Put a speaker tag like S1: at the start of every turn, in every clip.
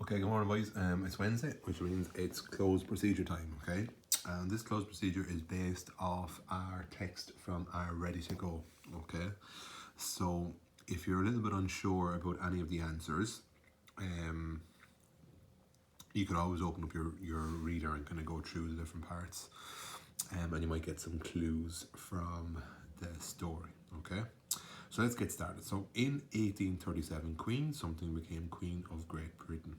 S1: Okay, good morning, boys. It's Wednesday, which means it's closed procedure time, okay? And this closed procedure is based off our text from our Ready to Go, okay? So, if you're a little bit unsure about any of the answers, you can always open up your reader and kind of go through the different parts, and you might get some clues from the story, okay? So let's get started. So, in 1837, Queen something became Queen of Great Britain.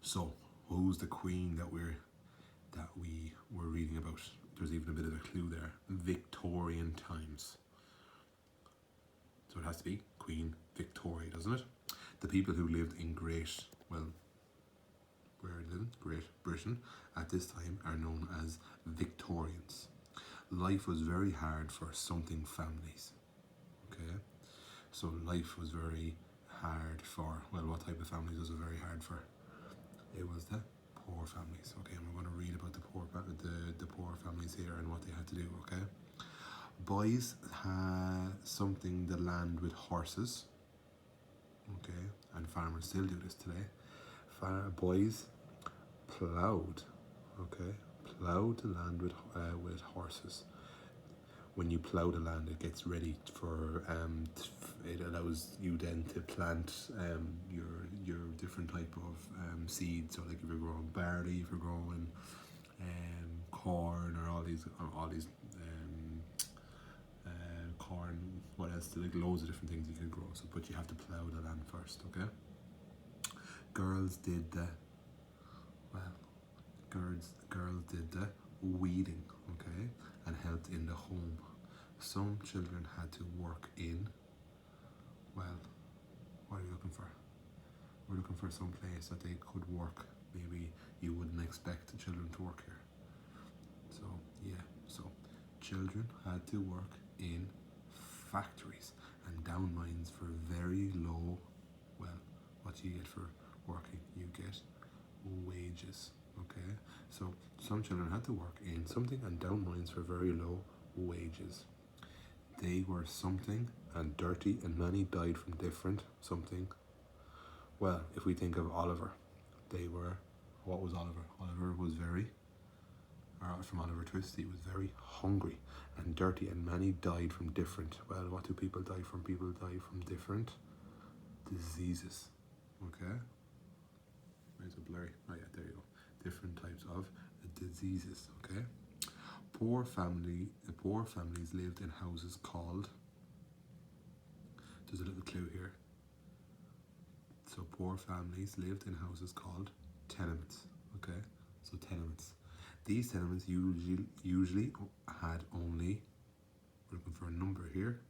S1: So, who's the queen that we were reading about? There's even a bit of a clue there. Victorian times. So it has to be Queen Victoria, doesn't it? The people who lived in Great Britain at this time are known as Victorians. Life was very hard for something families. Okay, so life was very hard for, well, what type of families was it very hard for? It was the poor families. Okay, and we're going to read about the poor families here and what they had to do. Okay, boys had something the land with horses. Okay, and farmers still do this today. Boys ploughed. Okay, ploughed the land with horses. When you plough the land, it gets ready for it allows you then to plant your different type of seeds. So like if you're growing barley, if you're growing corn, or all these corn, what else? Like loads of different things you can grow. So, but you have to plough the land first. Okay. Girls did the girls did the weeding. Okay, and helped in the home. Some children had to work in, well, what are you looking for? We're looking for some place that they could work. Maybe you wouldn't expect the children to work here. So, yeah, so children had to work in factories and down mines for very low, well, what do you get for working? You get wages, okay? So, some children had to work in something and down mines for very low wages. They were something and dirty, and many died from different something. Well, if we think of Oliver, they were, what was Oliver? Oliver was from Oliver Twist, he was very hungry and dirty, and many died from different, well, what do people die from? People die from different diseases, okay? Where's it blurry? Oh yeah, there you go. Different types of diseases, okay? The poor families lived in houses called, there's a little clue here. So poor families lived in houses called tenements, okay? So tenements. These tenements usually had only, we're looking for a number here,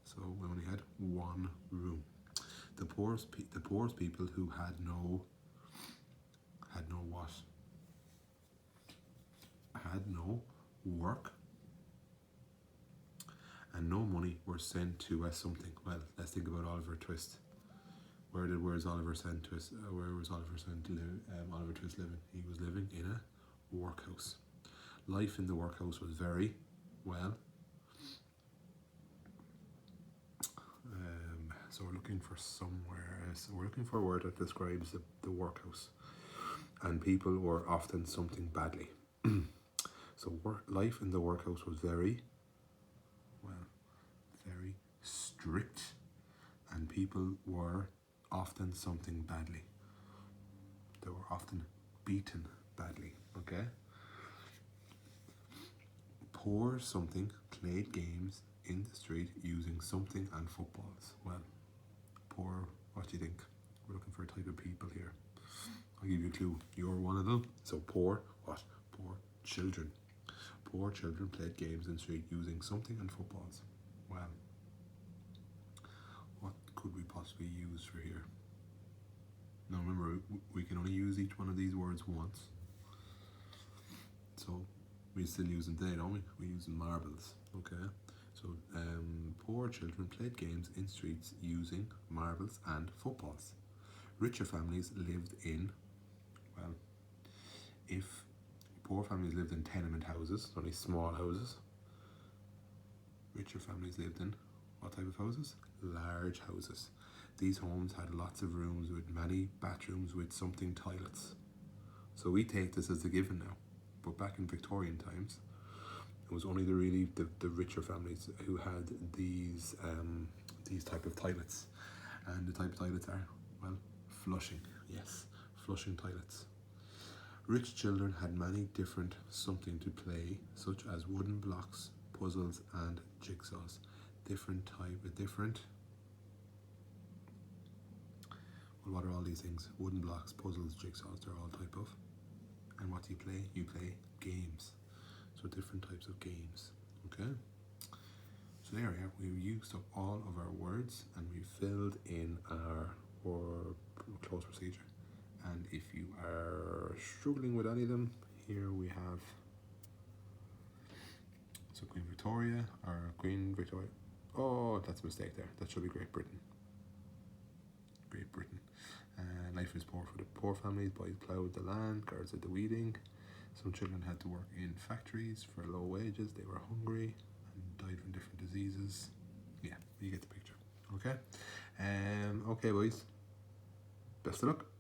S1: so we only had one room. The poorest people who had no work and no money were sent to as something. Well, let's think about Oliver Twist. Where was Oliver sent to live? Oliver Twist living? He was living in a workhouse. Life in the workhouse was very, well, so we're looking for somewhere. So we're looking for a word that describes the workhouse. And people were often something badly. So life in the workhouse was very, well, very strict, and people were often something badly. They were often beaten badly, okay? Poor something played games in the street using something and footballs. Well, poor, what do you think? We're looking for a type of people here. I'll give you a clue. You're one of them. So poor, what? Poor children. Poor children played games in the street using something and footballs. Well, what could we possibly use for here? Now remember, we can only use each one of these words once. So we still use them today, don't we? We use marbles, okay? So poor children played games in streets using marbles and footballs. Richer families lived in, well, if poor families lived in tenement houses, only small houses. Richer families lived in what type of houses? Large houses. These homes had lots of rooms with many bathrooms with something toilets. So we take this as a given now. But back in Victorian times, it was only the richer families who had these type of toilets. And the type of toilets are, well, flushing. Yes, flushing toilets. Rich children had many different something to play, such as wooden blocks, puzzles, and jigsaws. Different. Well, what are all these things? Wooden blocks, puzzles, jigsaws. They're all type of. And what do you play? You play games. So different types of games. Okay. So there we are. We've used up all of our words and we filled in our close procedure. And if you are struggling with any of them, here we have Queen Victoria or Queen Victoria. Oh, that's a mistake there. That should be Great Britain. Great Britain. Life is poor for the poor families. Boys ploughed the land, girls did the weeding. Some children had to work in factories for low wages. They were hungry and died from different diseases. Yeah, you get the picture. Okay. Okay, boys. Best of luck.